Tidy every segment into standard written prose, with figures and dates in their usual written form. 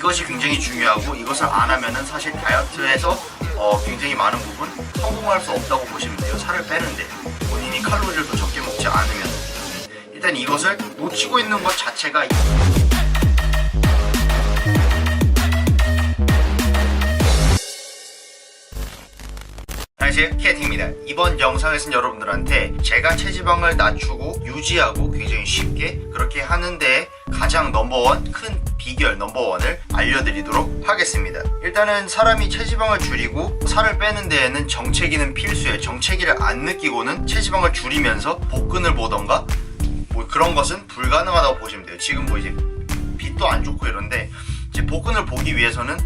이것이 굉장히 중요하고 이것을 안 하면은 사실 다이어트에서 굉장히 많은 부분 성공할 수 없다고 보시면 돼요. 살을 빼는데 본인이 칼로리를 더 적게 먹지 않으면 일단 이것을 놓치고 있는 것 자체가 안녕하세요, 키아팅입니다. 이번 영상에서는 여러분들한테 제가 체지방을 낮추고 유지하고 굉장히 쉽게 그렇게 하는데 가장 넘버원 큰 비결 넘버원을 알려드리도록 하겠습니다. 일단은 사람이 체지방을 줄이고 살을 빼는 데에는 정체기는 필수예요. 정체기를 안 느끼고는 체지방을 줄이면서 복근을 보던가 뭐 그런 것은 불가능하다고 보시면 돼요. 지금 뭐 이제 빛도 안 좋고 이런데 이제 복근을 보기 위해서는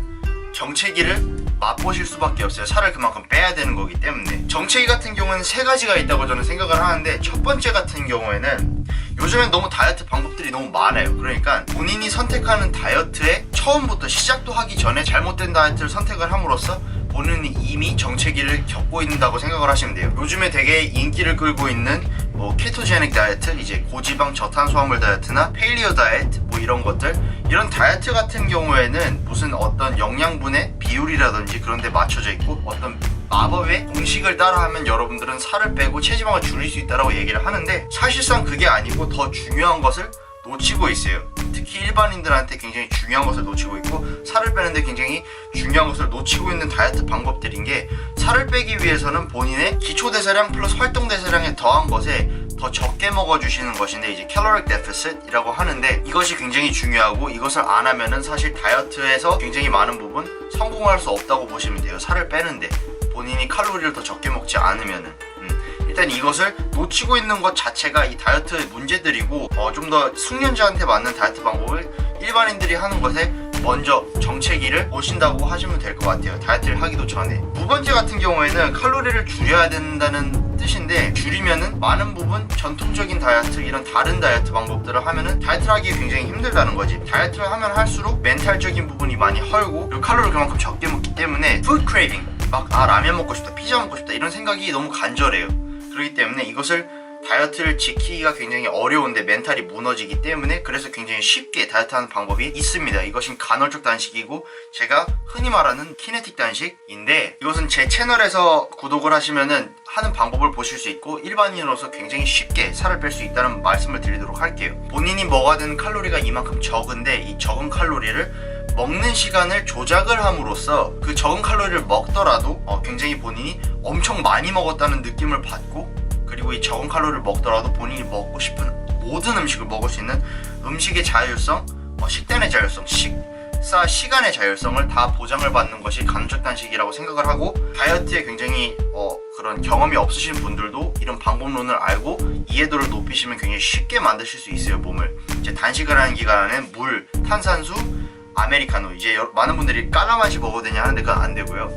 정체기를 맛보실 수밖에 없어요. 살을 그만큼 빼야 되는 거기 때문에. 정체기 같은 경우는 세 가지가 있다고 저는 생각을 하는데, 첫 번째 같은 경우에는 요즘엔 너무 다이어트 방법들이 너무 많아요. 그러니까 본인이 선택하는 다이어트에 처음부터 시작도 하기 전에 잘못된 다이어트를 선택을 함으로써 본인이 이미 정체기를 겪고 있다고 생각을 하시면 돼요. 요즘에 되게 인기를 끌고 있는 뭐 케토제닉 다이어트, 이제 고지방 저탄수화물 다이어트나 페일리어 다이어트 뭐 이런 것들, 이런 다이어트 같은 경우에는 무슨 어떤 영양분의 비율이라든지 그런 데 맞춰져 있고 어떤 마법의 공식을 따라하면 여러분들은 살을 빼고 체지방을 줄일 수 있다고 얘기를 하는데, 사실상 그게 아니고 더 중요한 것을 놓치고 있어요. 특히 일반인들한테 굉장히 중요한 것을 놓치고 있고 살을 빼는데 굉장히 중요한 것을 놓치고 있는 다이어트 방법들인 게, 살을 빼기 위해서는 본인의 기초대사량 플러스 활동대사량에 더한 것에 더 적게 먹어주시는 것인데 이제 caloric deficit이라고 하는데, 이것이 굉장히 중요하고 이것을 안 하면은 사실 다이어트에서 굉장히 많은 부분 성공할 수 없다고 보시면 돼요. 살을 빼는데 본인이 칼로리를 더 적게 먹지 않으면은. 일단 이것을 놓치고 있는 것 자체가 이 다이어트의 문제들이고, 좀 더 숙련자한테 맞는 다이어트 방법을 일반인들이 하는 것에 먼저 정체기를 보신다고 하시면 될 것 같아요. 다이어트를 하기도 전에. 두 번째 같은 경우에는 칼로리를 줄여야 된다는 뜻인데, 줄이면은 많은 부분 전통적인 다이어트, 이런 다른 다이어트 방법들을 하면은 다이어트를 하기 굉장히 힘들다는 거지. 다이어트를 하면 할수록 멘탈적인 부분이 많이 헐고, 그리고 칼로리를 그만큼 적게 먹기 때문에 food craving, 막 라면 먹고 싶다, 피자 먹고 싶다 이런 생각이 너무 간절해요. 그렇기 때문에 이것을 다이어트를 지키기가 굉장히 어려운데 멘탈이 무너지기 때문에, 그래서 굉장히 쉽게 다이어트하는 방법이 있습니다. 이것은 간헐적 단식이고 제가 흔히 말하는 키네틱 단식인데, 이것은 제 채널에서 구독을 하시면은 하는 방법을 보실 수 있고 일반인으로서 굉장히 쉽게 살을 뺄 수 있다는 말씀을 드리도록 할게요. 본인이 먹어든 칼로리가 이만큼 적은데 이 적은 칼로리를 먹는 시간을 조작을 함으로써 그 적은 칼로리를 먹더라도 굉장히 본인이 엄청 많이 먹었다는 느낌을 받고, 그리고 이 적은 칼로리를 먹더라도 본인이 먹고 싶은 모든 음식을 먹을 수 있는 음식의 자율성, 식단의 자율성, 식사 시간의 자율성을 다 보장을 받는 것이 간헐적 단식이라고 생각을 하고, 다이어트에 굉장히 그런 경험이 없으신 분들도 이런 방법론을 알고 이해도를 높이시면 굉장히 쉽게 만드실 수 있어요. 몸을 이제 단식을 하는 기간에는 물, 탄산수, 아메리카노, 이제 많은 분들이 깔라맛이 먹어도 되냐 하는데 그건 안 되고요.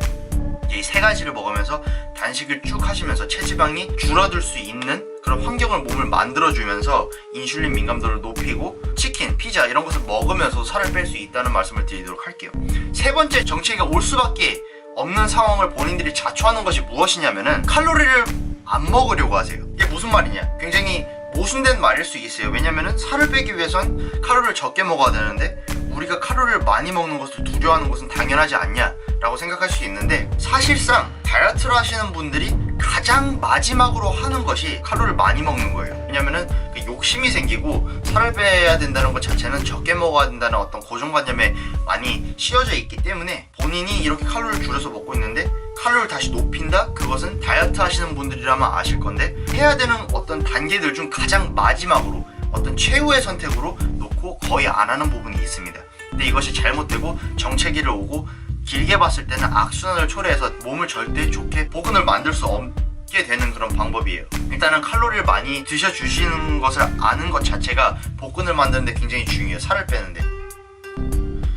이 세 가지를 먹으면서 단식을 쭉 하시면서 체지방이 줄어들 수 있는 그런 환경을 몸을 만들어주면서 인슐린 민감도를 높이고 치킨, 피자 이런 것을 먹으면서 살을 뺄 수 있다는 말씀을 드리도록 할게요. 세 번째, 정체기가 올 수밖에 없는 상황을 본인들이 자초하는 것이 무엇이냐면은 칼로리를 안 먹으려고 하세요. 이게 무슨 말이냐? 굉장히 모순된 말일 수 있어요. 왜냐면은 살을 빼기 위해선 칼로리를 적게 먹어야 되는데 우리가 칼로리를 많이 먹는 것을 두려워하는 것은 당연하지 않냐 라고 생각할 수 있는데, 사실상 다이어트를 하시는 분들이 가장 마지막으로 하는 것이 칼로리를 많이 먹는 거예요. 왜냐면은 욕심이 생기고 살을 빼야 된다는 것 자체는 적게 먹어야 된다는 어떤 고정관념에 많이 씌워져 있기 때문에 본인이 이렇게 칼로리를 줄여서 먹고 있는데 칼로리를 다시 높인다? 그것은 다이어트 하시는 분들이라면 아실 건데, 해야 되는 어떤 단계들 중 가장 마지막으로 어떤 최후의 선택으로 놓고 거의 안 하는 부분이 있습니다. 근데 이것이 잘못되고 정체기를 오고 길게 봤을 때는 악순환을 초래해서 몸을 절대 좋게 복근을 만들 수 없게 되는 그런 방법이에요. 일단은 칼로리를 많이 드셔주시는 것을 아는 것 자체가 복근을 만드는데 굉장히 중요해요. 살을 빼는데.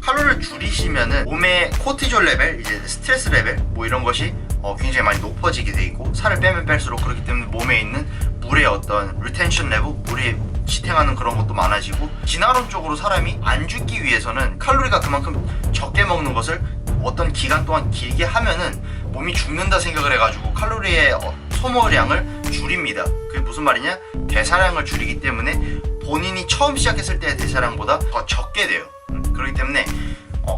칼로리를 줄이시면은 몸의 코티졸 레벨, 이제 스트레스 레벨 뭐 이런 것이 굉장히 많이 높아지게 돼 있고, 살을 빼면 뺄수록 그렇기 때문에 몸에 있는 물의 어떤 리텐션 레벨, 물이 지탱하는 그런 것도 많아지고, 진화론적으로 사람이 안 죽기 위해서는 칼로리가 그만큼 적게 먹는 것을 어떤 기간 동안 길게 하면은 몸이 죽는다 생각을 해가지고 칼로리의 소모량을 줄입니다. 그게 무슨 말이냐? 대사량을 줄이기 때문에 본인이 처음 시작했을 때의 대사량보다 더 적게 돼요. 그렇기 때문에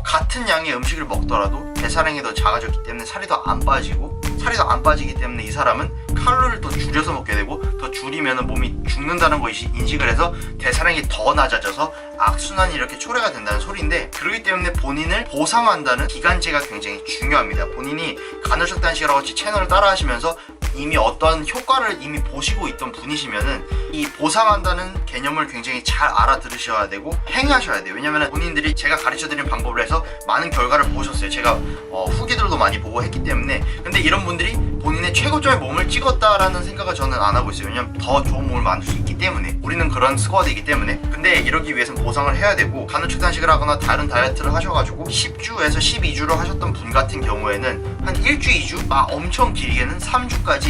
같은 양의 음식을 먹더라도 대사량이 더 작아졌기 때문에 살이 더 안 빠지고, 살이 더 안 빠지기 때문에 이 사람은 칼로리를 더 줄여서 먹게 되고, 더 줄이면 몸이 죽는다는 것이 인식을 해서 대사량이 더 낮아져서 악순환이 이렇게 초래가 된다는 소리인데, 그렇기 때문에 본인을 보상한다는 기간제가 굉장히 중요합니다. 본인이 간헐적 단식이라고 같이 채널을 따라 하시면서 이미 어떤 효과를 이미 보시고 있던 분이시면은 이 보상한다는 개념을 굉장히 잘 알아들으셔야 되고 행하셔야 돼요. 왜냐면은 본인들이 제가 가르쳐드린 방법을 해서 많은 결과를 보셨어요. 제가 후기들도 많이 보고 했기 때문에. 근데 이런 분들이 본인의 최고점의 몸을 찍었다라는 생각을 저는 안 하고 있어요. 왜냐면 더 좋은 몸을 만들 수 있기 때문에, 우리는 그런 스쿼드이기 때문에. 근데 이러기 위해서는 보상을 해야 되고, 간헐적 단식을 하거나 다른 다이어트를 하셔가지고 10주에서 12주를 하셨던 분 같은 경우에는 한 1주, 2주, 엄청 길게는 3주까지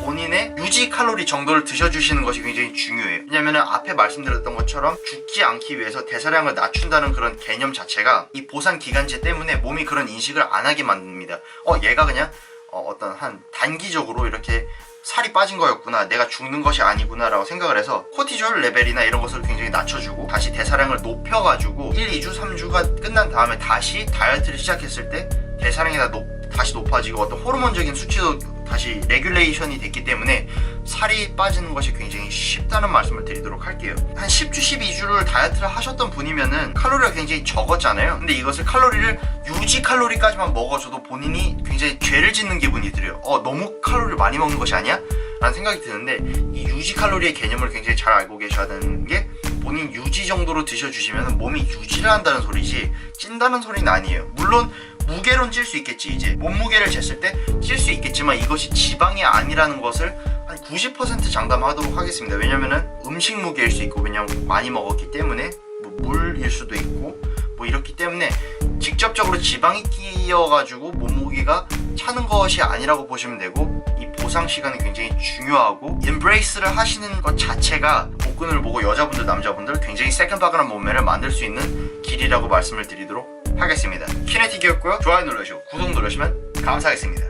본인의 유지 칼로리 정도를 드셔주시는 것이 굉장히 중요해요. 왜냐면은 앞에 말씀드렸던 것처럼 죽지 않기 위해서 대사량을 낮춘다는 그런 개념 자체가 이 보상 기간제 때문에 몸이 그런 인식을 안 하게 만듭니다. 얘가 그냥 어떤 한 단기적으로 이렇게 살이 빠진 거였구나, 내가 죽는 것이 아니구나 라고 생각을 해서 코티졸 레벨이나 이런 것을 굉장히 낮춰주고 다시 대사량을 높여가지고 1, 2주, 3주가 끝난 다음에 다시 다이어트를 시작했을 때 대사량이 다시 높아지고 어떤 호르몬적인 수치도 다시 레귤레이션이 됐기 때문에 살이 빠지는 것이 굉장히 쉽다는 말씀을 드리도록 할게요. 한 10주, 12주를 다이어트를 하셨던 분이면은 칼로리가 굉장히 적었잖아요. 근데 이것을 칼로리를 유지 칼로리까지만 먹어줘도 본인이 굉장히 죄를 짓는 기분이 들어요. 너무 칼로리를 많이 먹는 것이 아니야? 라는 생각이 드는데, 이 유지 칼로리의 개념을 굉장히 잘 알고 계셔야 되는 게, 본인 유지 정도로 드셔주시면 몸이 유지를 한다는 소리지 찐다는 소리는 아니에요. 물론 무게로는 찔 수 있겠지. 이제 몸무게를 jes을 때 찔 수 있겠지만 이것이 지방이 아니라는 것을 한 90% 장담하도록 하겠습니다. 왜냐면은 음식 무게일 수 있고, 왜냐면 많이 먹었기 때문에 물일 수도 있고 이렇기 때문에 직접적으로 지방이 끼어가지고 몸무게가 차는 것이 아니라고 보시면 되고, 이 보상 시간이 굉장히 중요하고 embrace를 하시는 것 자체가 복근을 보고 여자분들 남자분들 굉장히 새끈바근한 몸매를 만들 수 있는 길이라고 말씀을 드리도록 하겠습니다. 키네틱이었고요. 좋아요 눌러주시고 구독 누르시면 감사하겠습니다.